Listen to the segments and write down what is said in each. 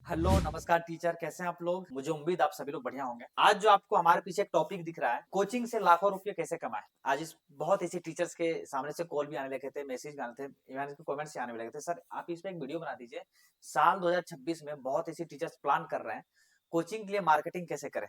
Hello नमस्कार teacher, कैसे हैं आप लोग। मुझे उम्मीद आप सभी लोग बढ़िया होंगे। आज जो आपको हमारे पीछे एक टॉपिक दिख रहा है, कोचिंग से लाखों रुपए कैसे कमाएं। आज इस बहुत ऐसी टीचर्स के सामने से कॉल भी आने लगे थे, मैसेज भी आने थे, इवन कमेंट्स आने भी लगे थे, सर आप इस पे एक वीडियो बना दीजिए। साल 2026 में बहुत ऐसी टीचर्स प्लान कर रहे हैं कोचिंग के लिए मार्केटिंग कैसे करें,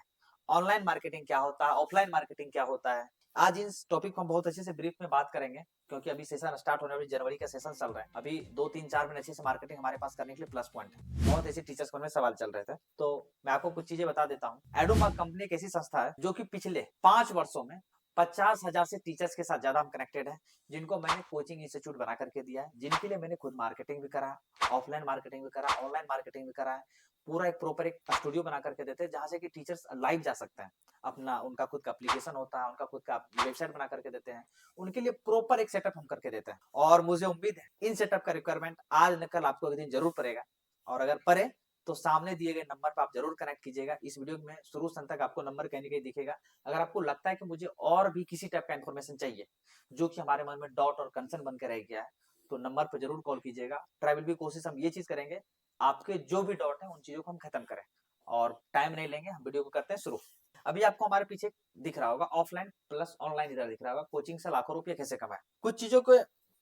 ऑनलाइन मार्केटिंग क्या होता है, ऑफलाइन मार्केटिंग क्या होता है। आज इस टॉपिक को हम बहुत अच्छे से ब्रीफ में बात करेंगे, क्योंकि अभी सेशन स्टार्ट होने वाली, जनवरी का सेशन चल रहा है। अभी 2 3 4 महीने अच्छे से मार्केटिंग हमारे पास करने के लिए प्लस पॉइंट है। बहुत ऐसी टीचर्स को में सवाल चल रहे थे, तो मैं आपको कुछ चीजें बता देता हूँ। एडोमार्क कंपनी एक ऐसी संस्था है जो कि पिछले 5 वर्षों में 50,000 से टीचर्स के साथ ज्यादा हम कनेक्टेड है, जिनको मैंने कोचिंग इंस्टीट्यूट बना करके दिया है, जिनके लिए मैंने खुद मार्केटिंग भी करा, ऑफलाइन मार्केटिंग भी करा, ऑनलाइन मार्केटिंग भी करा है। पूरा एक प्रॉपर एक स्टूडियो बना करके देते हैं, जहां से कि टीचर्स लाइव जा सकते हैं। अपना उनका खुद का एप्लीकेशन होता है, उनका खुद का वेबसाइट बना करके देते हैं। उनके लिए प्रॉपर एक सेटअप हम करके देते हैं, और मुझे उम्मीद है इन सेटअप का रिक्वायरमेंट आज न कल आपको एक दिन जरूर पड़ेगा। और अगर पड़े तो सामने दिए गए नंबर पर आप जरूर कनेक्ट कीजिएगा। इस वीडियो में शुरू से अंत तक आपको नंबर कहीं न कहीं दिखेगा। अगर आपको लगता है कि मुझे और भी किसी टाइप का इन्फॉर्मेशन चाहिए, जो कि हमारे मन में डाउट और कंसर्न बन के रह गया है, तो नंबर पर जरूर कॉल कीजिएगा। ट्राई विल बी कोशिश हम ये चीज करेंगे, आपके जो भी डाउट है उन चीजों को हम खत्म करें। और टाइम नहीं लेंगे, हम वीडियो को करते हैं शुरू। अभी आपको हमारे पीछे दिख रहा होगा ऑफलाइन प्लस ऑनलाइन, इधर दिख रहा होगा कोचिंग से लाखों रुपए कैसे कमाए।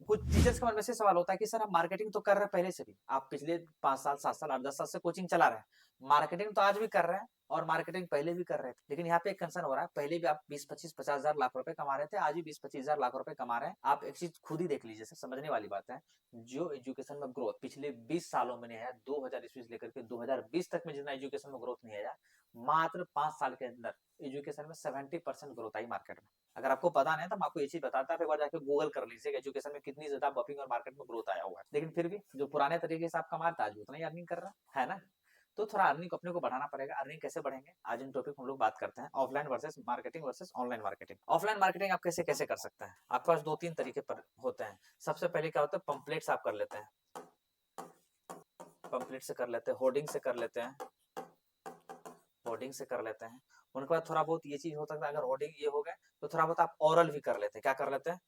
कुछ टीचर्स के मन में से सवाल होता है कि सर आप मार्केटिंग तो कर रहे हैं पहले से भी, आप पिछले 5 साल 7 साल 8 10 साल से कोचिंग चला रहे हैं, मार्केटिंग तो आज भी कर रहे हैं और मार्केटिंग पहले भी कर रहे थे। लेकिन यहाँ पे एक कंसर्न हो रहा है, पहले भी आप 20 25 50 हजार लाख रुपए कमा रहे थे, आज भी 20 25 हजार लाख रुपए कमा रहे हैं। आप एक चीज खुद ही देख लीजिए सर, समझने वाली बात है। जो एजुकेशन में ग्रोथ पिछले 20 सालों में नहीं आया, 2000 ईस्वी से लेकर के 2020 तक में जितना एजुकेशन में ग्रोथ नहीं आया, मात्र 5 साल के अंदर एजुकेशन में 70% ग्रोथ आई मार्केट में। अगर आपको पता नहीं है तो मैं आपको ये चीज बताता, आप एक बार जाके गूगल कर लीजिए एजुकेशन में कितनी ज्यादा बपिंग और मार्केट में ग्रोथ आया हुआ है। लेकिन फिर भी जो पुराने तरीके से आप कमाते आज उतना ही अर्निंग कर रहा है ना। तो थोड़ा अर्निंग अपने को बढ़ाना पड़ेगा। अर्निंग कैसे बढ़ेंगे, आज इन टॉपिक हम लोग बात करते हैं। Offline versus online marketing. Offline marketing आप कैसे कैसे कर सकते हैं, आपके पास 2 3 तरीके पर होते हैं। सबसे पहले क्या होता है, पंपलेट्स आप कर लेते हैं, पंपलेट से कर लेते हैं, होर्डिंग से कर लेते हैं, होर्डिंग से कर लेते हैं। उनके बाद थोड़ा बहुत ये चीज हो सकता है, अगर होर्डिंग ये हो गए तो थोड़ा बहुत आप ओरल भी कर लेते हैं। क्या कर लेते हैं,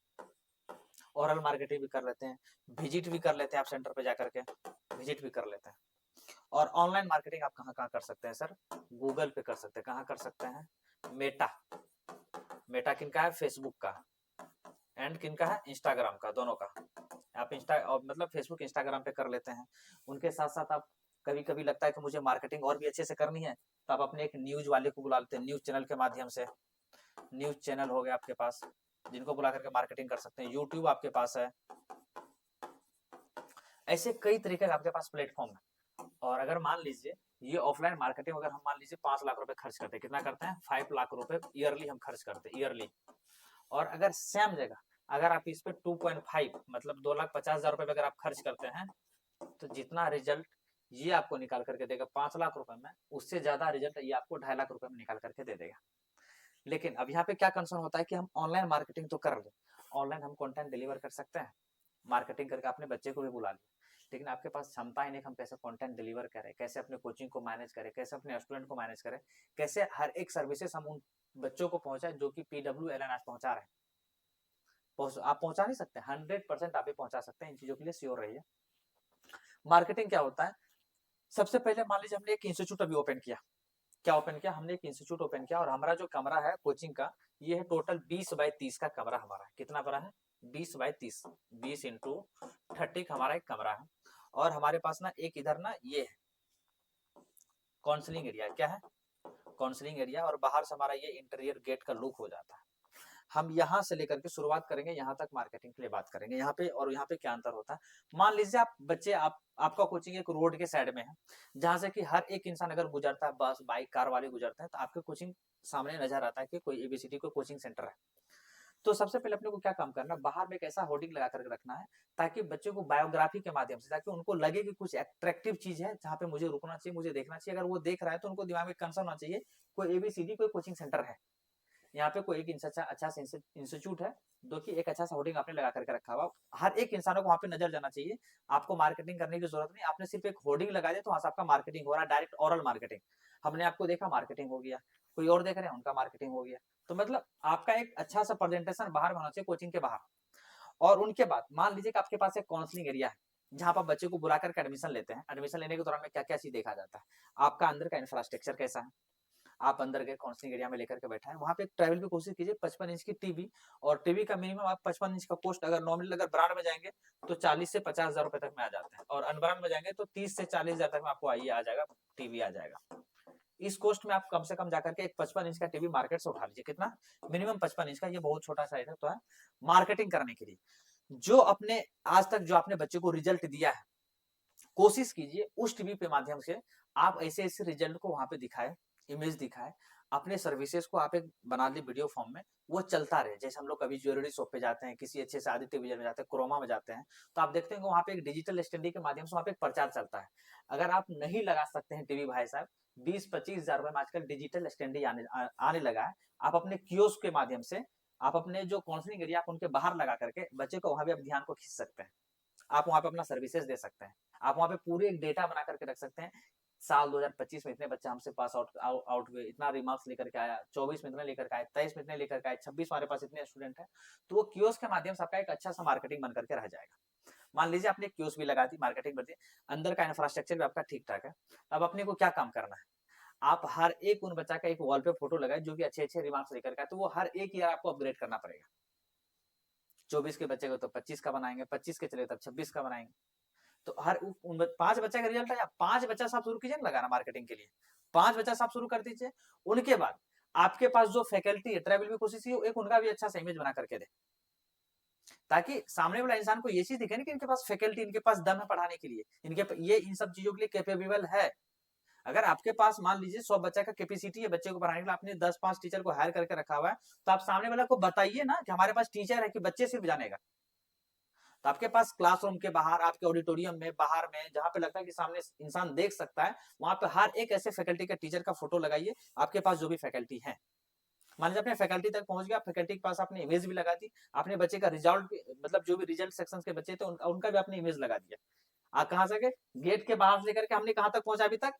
ओरल मार्केटिंग भी कर लेते हैं, विजिट भी कर लेते हैं, आप सेंटर पे जाकर के विजिट भी कर लेते हैं। और ऑनलाइन मार्केटिंग आप कहाँ कहाँ कर सकते हैं सर, गूगल पे कर सकते हैं। कहाँ कर सकते हैं, मेटा, मेटा किनका है, फेसबुक का, एंड किनका है, इंस्टाग्राम का, दोनों का। आप इंस्टा मतलब फेसबुक इंस्टाग्राम पे कर लेते हैं। उनके साथ साथ आप कभी कभी लगता है कि मुझे मार्केटिंग और भी अच्छे से करनी है, तो आप अपने एक न्यूज वाले को बुला लेते हैं, न्यूज चैनल के माध्यम से। न्यूज चैनल हो गया आपके पास, जिनको बुला करके मार्केटिंग कर सकते हैं। यूट्यूब आपके पास है। ऐसे कई तरीके का आपके पास प्लेटफॉर्म है। और अगर मान लीजिए ये ऑफलाइन मार्केटिंग, अगर हम मान लीजिए 5 लाख रुपए खर्च करते हैं, कितना करते हैं, 5 लाख रुपए ईयरली हम खर्च करते हैं, ईयरली। और अगर सेम जगह अगर आप इस पे 2.5 मतलब 2,50,000 रुपए अगर आप खर्च करते हैं, तो जितना रिजल्ट ये आपको निकाल करके देगा 5 लाख रुपए में, उससे ज्यादा रिजल्ट ये आपको 2.5 लाख रुपए में निकाल करके दे देगा। लेकिन अब यहाँ पे क्या कंसर्न होता है कि हम ऑनलाइन मार्केटिंग तो कर ले, ऑनलाइन हम कंटेंट डिलीवर कर सकते हैं, मार्केटिंग करके अपने बच्चे को भी बुला लिया, लेकिन आपके पास क्षमता ही नहीं, हम कैसे कंटेंट डिलीवर करें, कैसे अपने कोचिंग को मैनेज करें, कैसे अपने स्टूडेंट को मैनेज करें, कैसे हर एक सर्विसेज हम उन बच्चों को पहुंचाए जो कि PWLN आज पहुंचा रहे हैं। आप पहुंचा नहीं सकते, 100% आप ही पहुंचा सकते हैं, इन चीजों के लिए श्योर रहिए। मार्केटिंग क्या होता है, सबसे पहले मान लीजिए हमने एक इंस्टीट्यूट अभी ओपन किया। क्या ओपन किया, हमने एक इंस्टीट्यूट ओपन किया, और हमारा जो कमरा है कोचिंग का, ये है टोटल 20 बाई 30 का कमरा हमारा। कितना बड़ा है, 20 बाई 30, 20 × 30 का हमारा एक कमरा है। और हमारे पास ना एक इधर ना ये है काउंसलिंग एरिया। क्या है, काउंसलिंग एरिया। और बाहर से हमारा ये इंटीरियर गेट का लुक हो जाता है। हम यहाँ से लेकर के शुरुआत करेंगे, यहाँ तक मार्केटिंग के लिए बात करेंगे। यहाँ पे और यहाँ पे क्या अंतर होता है, मान लीजिए आप बच्चे आपका कोचिंग एक रोड के साइड में है, जहां से कि हर एक इंसान अगर गुजरता है, बस बाइक कार वाले गुजरते हैं, तो आपके कोचिंग सामने नजर आता है कि कोई ABCD कोई कोचिंग सेंटर है। तो सबसे पहले अपने को क्या काम करना है, बाहर में एक ऐसा होर्डिंग लगा करके रखना है, ताकि बच्चों को बायोग्राफी के माध्यम से, ताकि उनको लगे कि कुछ अट्रैक्टिव चीज है जहाँ पे मुझे रुकना चाहिए, मुझे देखना चाहिए। अगर वो देख रहा है तो उनको दिमाग में कंसर्न होना चाहिए, कोई ABCD कोई कोचिंग सेंटर है, यहाँ पे कोई एक अच्छा सा इंस्टीट्यूट है, जो कि एक अच्छा सा होर्डिंग आपने लगा करके रखा हुआ। हर एक इंसान को वहां पे नजर जाना चाहिए। आपको मार्केटिंग करने की जरूरत नहीं, आपने सिर्फ एक होर्डिंग लगा दिया तो वहां से आपका मार्केटिंग हो रहा है, डायरेक्ट ओरल मार्केटिंग। हमने आपको देखा, मार्केटिंग हो गया, कोई और देख रहे हैं, उनका मार्केटिंग हो गया। तो मतलब आपका एक अच्छा सा प्रेजेंटेशन बाहर होना चाहिए कोचिंग के बाहर। और उनके बाद मान लीजिए कि आपके पास एक काउंसलिंग एरिया है, जहाँ पर बच्चे को बुला करके एडमिशन लेते हैं, एडमिशन लेने के दौरान में क्या-क्या चीज़ देखा जाता है। आपका अंदर का इंफ्रास्ट्रक्चर कैसा है? आप अंदर गए काउंसलिंग एरिया में लेकर के बैठा है, वहाँ पे ट्रैवल की कोशिश कीजिए 55 इंच की टीवी, और टीवी का मिनिमम आप 55 इंच का कॉस्ट अगर नॉमिनल अगर ब्रांड में जाएँगे तो 40 से 50,000 रुपए तक में आ जाता है, और अनब्रांड में जाएँगे तो 30 से 40,000 तक में आपको आइए आ जाएगा, टीवी आ जाएगा। इस कॉस्ट में आप कम से कम जाकर के एक 55 इंच का टीवी मार्केट से उठा लीजिए। कितना? मिनिमम 55 इंच का, ये बहुत छोटा साइज़ है तो है, मार्केटिंग करने के लिए। जो अपने आज तक जो आपने बच्चे को रिजल्ट दिया है, कोशिश कीजिए उस टीवी के माध्यम से आप ऐसे-ऐसे रिजल्ट को वहाँ पे दिखाएँ, इमेज दिखाएँ, अपने सर्विसेज़ को आप एक बना ली वीडियो फॉर्म में, वो चलता रहे। जैसे हम लोग कभी ज्वेलरी शॉप पे जाते हैं, किसी अच्छे से आदित्य विजन में जाते हैं, क्रोमा में जाते हैं, तो आप देखते हैं कि वहाँ पे एक डिजिटल स्टडी के माध्यम से वहाँ पे एक प्रचार चलता है। अगर आप नहीं लगा सकते हैं टीवी भाई साहब, 20-25 हज़ार रुपए में आजकल डिजिटल स्टैंडी आने लगा है। आप अपने कियोस्क के माध्यम से, आप अपने जो काउंसलिंग एरिया आप उनके बाहर लगा करके बच्चे को वहाँ भी आप ध्यान को खींच सकते हैं। आप वहाँ पे अपना सर्विसेज दे सकते हैं। आप वहाँ पे पूरे एक डेटा बना करके रख सकते हैं। साल 2025 में इतने बच्चे हमसे पास आउट हुए, इतना रिमार्क्स लेकर के आया, 24 में इतने लेकर के आए, 23 में इतने लेकर के आए, 26 हमारे पास इतने स्टूडेंट हैं। तो वो कियोस्क के माध्यम से आपका एक अच्छा सा मार्केटिंग बन करके रह जाएगा। मान लीजिए आपने कियोस्क भी लगा दी, मार्केटिंग कर दी, अंदर का इंफ्रास्ट्रक्चर भी आपका ठीक-ठाक है। अब अपने को क्या काम करना है? आप हर एक उन बच्चा का एक वॉल पे फोटो लगाएँ जो कि अच्छे-अच्छे रिमार्क्स लेकर के आए, तो वो हर एक ईयर आपको अपग्रेड करना पड़ेगा। 24 के बच्चे को तो 25 का बनाएँगे, 25 के चले तब 26 का बनाएँगे। तो हर उ उन 5 बच्चे का रिजल्ट आया, 5 बच्चा से आप शुरू कीजिए ना लगाना मार्केटिंग के लिए। 5 बच्चा से आप शुरू कर दीजिए। उनके बाद आपके पास जो फैकल्टी है, ट्रैवल भी कोशिश कीजिए एक उनका भी अच्छा सा इमेज बना करके दें। ताकि सामने वाला इंसान को ये चीज़ दिखे ना कि इनके पास फैकल्टी, इनके पास दम है पढ़ाने के लिए। इनके प ये इन सब चीज़ों के लिए कैपेबल है। अगर आपके पास मान लीजिए 100 बच्चा का कैपेसिटी है बच्चे को पढ़ाने के लिए, आपने 10-5 टीचर को हायर करके रखा हुआ है, तो आप सामने वाले को बताइए ना कि हमारे पास टीचर है कि बच्चे सिर्फ जानेगा। तो आपके पास क्लासरूम के बाहर, आपके ऑडिटोरियम में, बाहर में, जहाँ पे लगता है कि सामने इंसान देख सकता है, वहाँ पे हर एक ऐसे फैकल्टी के टीचर का फोटो लगाइए, आपके पास जो भी फैकल्टी है। मान लीजिए अपने फैकल्टी तक पहुँच गया, फैकल्टी के पास आपने इमेज भी लगा दी, आपने बच्चे का रिजल्ट भी मतलब जो भी रिजल्ट सेक्शंस के बच्चे थे उनका भी आपने इमेज लगा दिया। आप कहाँ से गए? गेट के बाहर से लेकर के हमने कहाँ तक पहुँचा अभी तक?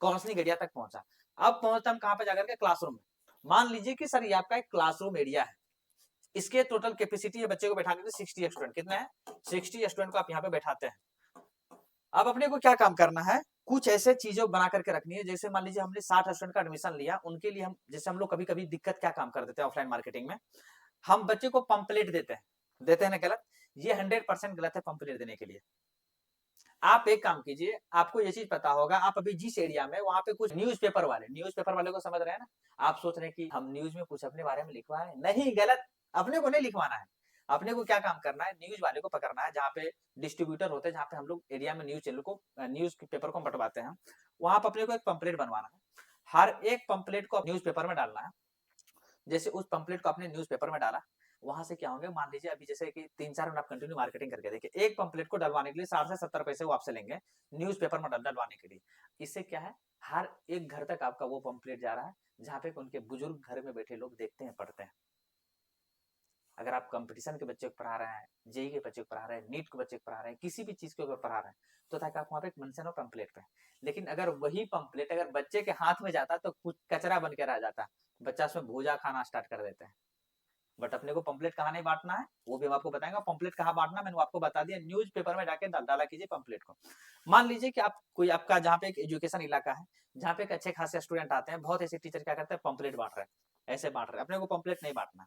काउंसलिंग एरिया तक पहुँचा। अब पहुँचते हम कहाँ पे जाकर के क्लासरूम में। मान लीजिए कि सर ये आपका एक क्लासरूम एरिया है। इसके टोटल कैपेसिटी है बच्चे को बैठाने की 60 स्टूडेंट। कितने हैं? 60 स्टूडेंट को आप यहाँ पे बैठाते हैं। अब अपने को क्या काम करना है? कुछ ऐसे चीज़ें बना करके रखनी है, जैसे मान लीजिए हमने 60 स्टूडेंट का एडमिशन लिया, उनके लिए हम जैसे हम लोग कभी-कभी दिक्कत क्या काम कर देते हैं ऑफलाइन मार्केटिंग में, हम बच्चे को पम्पलेट देते हैं ना गलत? ये 100% गलत है पम्पलेट देने के लिए। आप एक काम कीजिए, आपको ये चीज़ पता होगा, आप अभी जिस एरिया में वहाँ पे कुछ न्यूज़पेपर वाले को समझ रहे हैं ना? आप सोच रहे हैं कि हम न्यूज़ में कुछ अपने बारे में लिखवाएँ, नहीं गलत, अपने को नहीं लिखवाना है। अपने को क्या काम करना है, न्यूज़ वाले को पकड़ना है, जहाँ पे डिस्ट्रीब्यूटर होते हैं, जहाँ पे हम लोग एरिया में न्यूज़ चैनल को न्यूज़ पेपर को बँटवाते हैं। वहाँ पे अपने को एक पम्पलेट बनवाना है। हर एक पम्पलेट को न्यूज़पेपर में डालना है। जैसे उस पम्पलेट को आपने न्यूज़पेपर में डाला, वहाँ से क्या होंगे मान लीजिए अभी जैसे कि 3-4 मिनट आप कंटिन्यू मार्केटिंग करके देखिए। एक पम्पलेट को डलवाने के लिए 60 से 70 पैसे वो आपसे लेंगे, न्यूज़पेपर में डलवाने के लिए। इससे क्या है, हर एक घर तक आपका वो पम्पलेट जा रहा है, जहाँ पे उनके बुजुर्ग घर में बैठे लोग देखते हैं, पढ़ते हैं। अगर आप कंपटीशन के बच्चे को पढ़ा रहे हैं, जेईई के बच्चे को पढ़ा रहे हैं, नीट के बच्चे को पढ़ा रहे हैं, किसी भी चीज़ के ऊपर पढ़ा रहे हैं, तो ताकि आप वहाँ पे एक मेंशन हो पम्पलेट पे। लेकिन अगर वही पम्पलेट अगर बच्चे के हाथ में जाता तो कुछ कचरा बन के रह जाता। बच्चा उसमें भूजा खाना स्टार्ट कर देते हैं। बट अपने को पंपलेट कहाँ नहीं बाँटना है, वो भी हम आपको बताएँगे। पंपलेट कहाँ बाँटना है मैंने वो आपको बता दिया। न्यूज़पेपर में जाके डाला कीजिए पंपलेट को। मान लीजिए कि आप कोई आपका जहाँ पे एक एजुकेशन इलाका है, जहाँ पे एक अच्छे खासे स्टूडेंट आते हैं, बहुत ऐसे टीचर क्या करते हैं पंपलेट बाँट रहे हैं, ऐसे बाँट रहे हैं। अपने को पंपलेट नहीं बाँटना।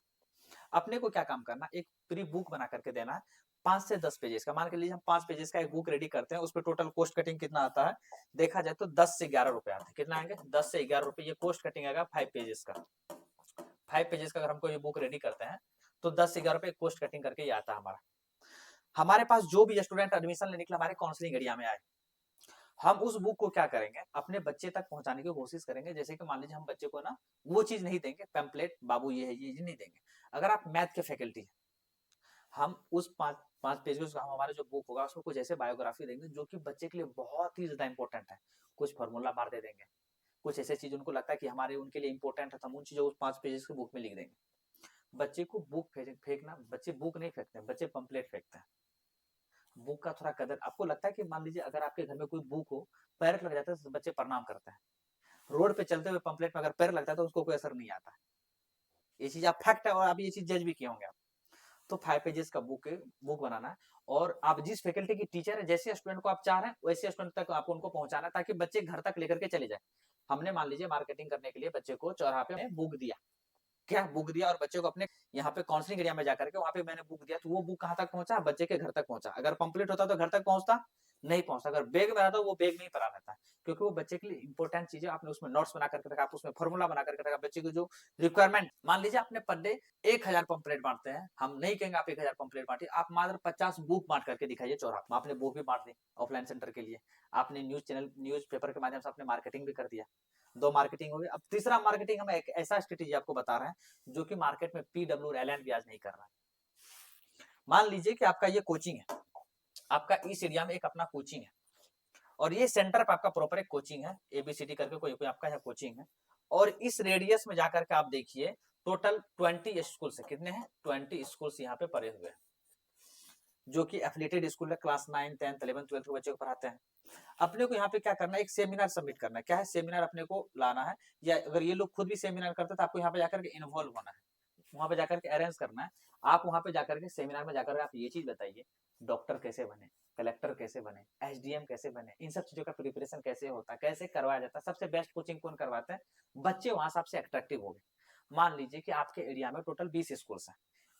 अपने को क्या काम करना, एक पूरी बुक बना करके देना है, 5 से 10 पेजेज़ का। मान के लीजिए हम 5 पेजेज़ का एक बुक रेडी करते हैं, उसपे टोटल कॉस्ट कटिंग कितना आता है, देखा जाए तो 10 से 11 रुपए आते हैं। कितना आएँगे? 10 से 11 रुपए ये कॉस्ट कटिंग आएगा 5 पेजेज़ का। 5 पेजेज़ का अगर हमको ये बुक रेडी करते हैं, तो 10 से 11 रुपए कॉस्ट कटिंग करके ये आता है हमारा। हमारे पास जो भी स्टूडेंट एडमिशन लेने के लिए हमारे काउंसलिंग एरिया में आए, हम उस बुक को क्या करेंगे, अपने बच्चे तक पहुँचाने की कोशिश करेंगे। जैसे कि मान लीजिए हम बच्चे को ना वो चीज़ नहीं देंगे, पैम्पलेट बाबू ये है, ये नहीं देंगे। अगर आप मैथ के फैकल्टी हैं, हम उस 5 पेजेज़ का हम हमारा जो बुक होगा उसमें कुछ ऐसे बायोग्राफी देंगे जो कि बच्चे के लिए बहुत ही ज़्यादा इम्पोर्टेंट है। कुछ फ़ॉर्मूला बार दे देंगे, कुछ ऐसी चीज़ उनको लगता है कि हमारे उनके लिए इम्पोर्टेंट है, तो हम उन चीज़ों को 5 पेजेज़ की बुक में लिख देंगे। बच्चे को बुक फेंकना, बच्चे बुक नहीं फेंकते हैं, बच्चे पंपलेट फेंकते हैं। बुक का थोड़ा कदर आपको लगता है कि मान लीजिए अगर आपके घर में कोई बुक हो, पैर लग जाता है तो बच्चे प्रणाम करते हैं। रोड पे चलते हुए पंपलेट में अगर पैर लगता है तो उसको कोई असर नहीं आता है। ये चीज़ आप फैक्ट है और आप ये चीज़ जज भी किए होंगे आप। तो 5 पेजेस का बुक बनाना है और आप जिस फैकल्टी की टीचर है, जैसे स्टूडेंट को आप चाह रहे हैं वैसे स्टूडेंट तक आपको उनको पहुंचाना है, ताकि बच्चे घर तक लेकर के चले जाए। हमने मान लीजिए मार्केटिंग करने के लिए बच्चे को चौराहे पे बुक दिया, क्या बुक दिया, और बच्चे को अपने यहाँ पे काउंसलिंग एरिया में जाकर के वहां पे मैंने बुक दिया, तो वो बुक कहाँ तक पहुंचा, बच्चे के घर तक पहुंचा। अगर कंप्लीट होता तो घर तक पहुंचता नहीं पहुंचता, अगर बैग में रहता वो बैग में ही पड़ा रहता है, क्योंकि वो बच्चे के लिए इंपॉर्टेंट चीजें आपने उसमें नोट्स बना करके रखा, आप उसमें फॉर्मूला बना करके रखा, बच्चे की जो रिक्वायरमेंट। मान लीजिए आपने पर डे 1000 पंपलेट बांटते हैं, हम नहीं कहेंगे आप 1000 पंपलेट बांटिए, आप मात्र 50 बुक बांट करके दिखाइए चौराहा। आपने बुक भी बांट दी ऑफलाइन सेंटर के लिए, आपने न्यूज चैनल न्यूज पेपर के माध्यम से आपने मार्केटिंग भी कर दिया, 2 मार्केटिंग हो गई। अब तीसरा मार्केटिंग हम एक ऐसा स्ट्रेटेजी आपको बता रहे हैं जो कि मार्केट में पीडब्ल्यू एल भी आज नहीं कर रहा है। मान लीजिए कि आपका ये कोचिंग है, आपका इस एरिया में एक अपना कोचिंग है, और ये सेंटर पे आपका प्रॉपर एक कोचिंग है, एबीसीडी करके कोई आपका यहाँ कोचिंग है, और इस रेडियस में जाकर के आप देखिए टोटल 20 स्कूल है। कितने हैं? 20 स्कूल यहाँ पे पड़े हुए हैं, जो कि एफिलिएटेड स्कूल है, क्लास 9, 10, 11, 12 के बच्चों को पढ़ाते हैं। अपने को यहाँ पे क्या करना है, एक सेमिनार सबमिट करना है। क्या है? सेमिनार अपने को लाना है, या अगर ये लोग खुद भी सेमिनार करते तो आपको यहाँ पे जाकर के इन्वॉल्व होना है, वहां पे जाकर के अरेंज करना है। आप वहां पे जाकर के सेमिनार में जाकर के आप ये चीज बताइए, डॉक्टर कैसे बने, कलेक्टर कैसे बने, एसडीएम कैसे बने, इन सब चीजों का प्रिपरेशन कैसे होता है, कैसे करवाया जाता है, सबसे बेस्ट कोचिंग कौन करवाते हैं, बच्चे वहां से आपसे अट्रैक्टिव हो गए। मान लीजिए कि आपके एरिया में टोटल 20 स्कूल है,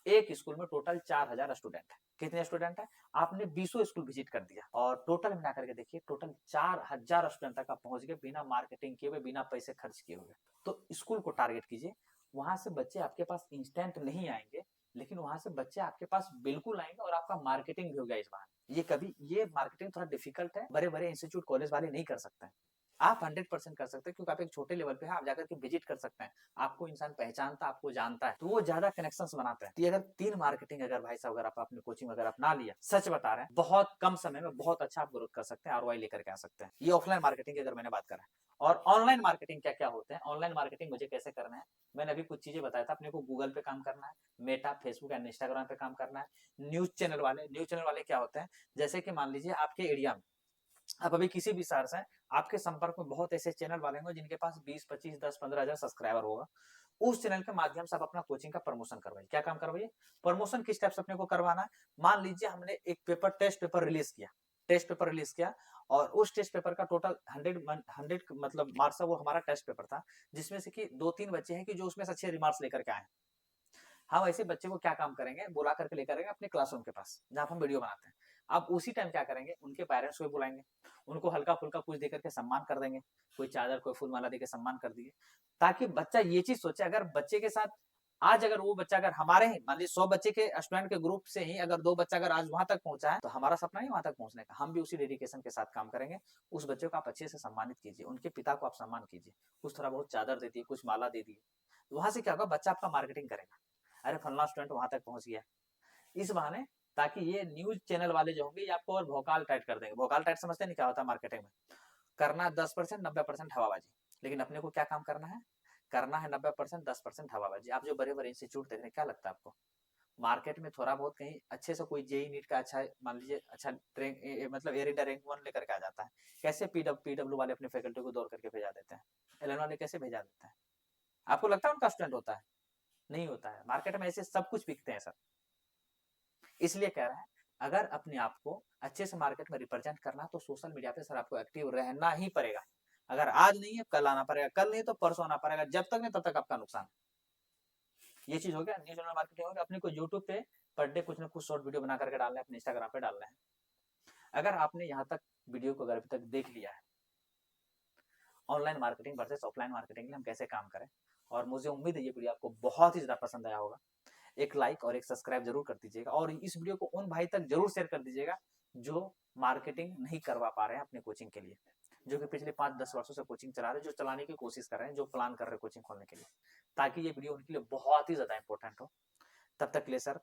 एक स्कूल में टोटल 4000 स्टूडेंट है। कितने स्टूडेंट है? आपने 20 स्कूल विजिट कर दिया, और टोटल मिला करके देखिए टोटल 4000 स्टूडेंट तक आप पहुंच गए, बिना मार्केटिंग किए हुए, बिना पैसे खर्च किए हुए। तो स्कूल को टारगेट कीजिए, वहां से बच्चे आपके पास इंस्टेंट नहीं आएंगे, लेकिन वहां से बच्चे आपके पास बिल्कुल आएंगे, और आपका मार्केटिंग भी होगा इस बार। ये मार्केटिंग थोड़ा डिफिकल्ट है, बड़े बड़े इंस्टीट्यूट कॉलेज वाले नहीं कर सकते हैं। आप 100% कर सकते हैं, क्योंकि आप एक छोटे लेवल पे हैं, आप जाकर के विजिट कर सकते हैं, आपको इंसान पहचानता है, आपको जानता है, तो वो ज्यादा कनेक्शंस बनाते हैं। तो अगर 3 मार्केटिंग अगर भाई साहब अगर आप अपने कोचिंग अगर अपना लिया, सच बता रहे हैं, बहुत कम समय में बहुत अच्छा आप ग्रोथ कर सकते हैं, आरओआई लेकर के आ सकते हैं। ये ऑफलाइन मार्केटिंग की अगर मैंने बात करा। और ऑनलाइन मार्केटिंग क्या क्या होते हैं, ऑनलाइन मार्केटिंग मुझे कैसे करना है, मैंने अभी कुछ चीजें बताया था। अपने को गूगल पे काम करना है, मेटा, फेसबुक एंड इंस्टाग्राम पे काम करना है। न्यूज चैनल वाले क्या होते हैं, जैसे कि मान लीजिए आपके एरिया में आप अभी किसी भी शहर से हैं, आपके संपर्क में बहुत ऐसे चैनल वाले होंगे जिनके पास 20, 25, 10, 15 हजार सब्सक्राइबर होगा। उस चैनल के माध्यम से आप अपना कोचिंग का प्रमोशन करवाइए। क्या काम करवाइए? प्रमोशन किस टाइप से अपने को करवाना है? मान लीजिए हमने एक पेपर टेस्ट पेपर रिलीज किया, और उस टेस्ट पेपर का टोटल 100 मतलब मार्क्स है, वो हमारा टेस्ट पेपर था, जिसमें से कि 2-3 बच्चे हैं कि जो उसमें से अच्छे रिमार्क्स लेकर के आए। हम ऐसे बच्चे को क्या काम करेंगे, बुला करके लेकर आएंगे अपने क्लासरूम के पास जहाँ हम वीडियो बनाते हैं। अब उसी टाइम क्या करेंगे, उनके पेरेंट्स को बुलाएंगे, उनको हल्का फुल्का कुछ देकर के सम्मान कर देंगे, कोई चादर कोई फूल माला देकर सम्मान कर दिए, ताकि बच्चा ये चीज सोचे। अगर बच्चे के साथ आज अगर वो बच्चा अगर हमारे ही मान लीजिए 100 बच्चे के स्टूडेंट के ग्रुप से ही अगर 2 बच्चा अगर आज वहां तक पहुंचा है, तो हमारा सपना ही वहां तक पहुंचने का, हम भी उसी डेडिकेशन के साथ काम करेंगे। उस बच्चे को आप अच्छे से सम्मानित कीजिए, उनके पिता को आप सम्मान कीजिए, कुछ थोड़ा बहुत चादर दे दिए, कुछ माला दे दिए, वहां से क्या होगा, बच्चा आपका मार्केटिंग करेगा, अरे फलना स्टूडेंट वहां तक पहुंच गया। इस बहाने ताकि ये न्यूज चैनल वाले जो होंगे ये आपको और भोकाल टाइट कर देंगे। भोकाल टाइट समझते नहीं क्या होता है मार्केटिंग में? करना 10%, 90% हवाबाजी। लेकिन अपने को क्या काम करना है? करना है 90%, 10% हवाबाजी। आप जो बड़े बड़े इंस्टीट्यूट देख रहे हैं, क्या लगता है आपको मार्केट में थोड़ा बहुत कहीं अच्छे से कोई जेई नीट का अच्छा मान लीजिए अच्छा मतलब एयर इंडिया रैंक 1 लेकर के आ जाता है, कैसे पीडब्ल्यू वाले अपने फैकल्टी को दौड़ करके भेजा देते हैं, एलन वाले कैसे भेजा देते हैं? आपको लगता है उनका स्टूडेंट होता है? नहीं होता है। मार्केट में ऐसे सब कुछ बिकते हैं सर। इसलिए कह रहा है, अगर अपने आप को अच्छे से मार्केट में रिप्रेजेंट करना, तो सोशल मीडिया पे सर आपको एक्टिव रहना ही पड़ेगा। अगर आज नहीं है कल आना पड़ेगा, कल नहीं तो परसों आना पड़ेगा, जब तक नहीं तब तक आपका नुकसान। ये चीज हो गया न्यूज चैनल मार्केटिंग हो गया। अपने को यूट्यूब पे पर डे कुछ ना कुछ शॉर्ट वीडियो बना करके डालना है, अपने इंस्टाग्राम पे डालना है। अगर आपने यहाँ तक वीडियो को अगर अभी तक देख लिया है, online marketing versus offline marketing में हम कैसे काम करें, और मुझे उम्मीद है ये वीडियो आपको बहुत ही ज्यादा पसंद आया होगा। एक लाइक और एक सब्सक्राइब जरूर कर दीजिएगा, और इस वीडियो को उन भाई तक जरूर शेयर कर दीजिएगा जो मार्केटिंग नहीं करवा पा रहे हैं अपने कोचिंग के लिए, जो कि पिछले 5-10 वर्षों से कोचिंग चला रहे हैं, जो चलाने की कोशिश कर रहे हैं, जो प्लान कर रहे हैं कोचिंग खोलने के लिए, ताकि ये वीडियो उनके लिए बहुत ही ज्यादा इंपॉर्टेंट हो। तब तक के लिए सर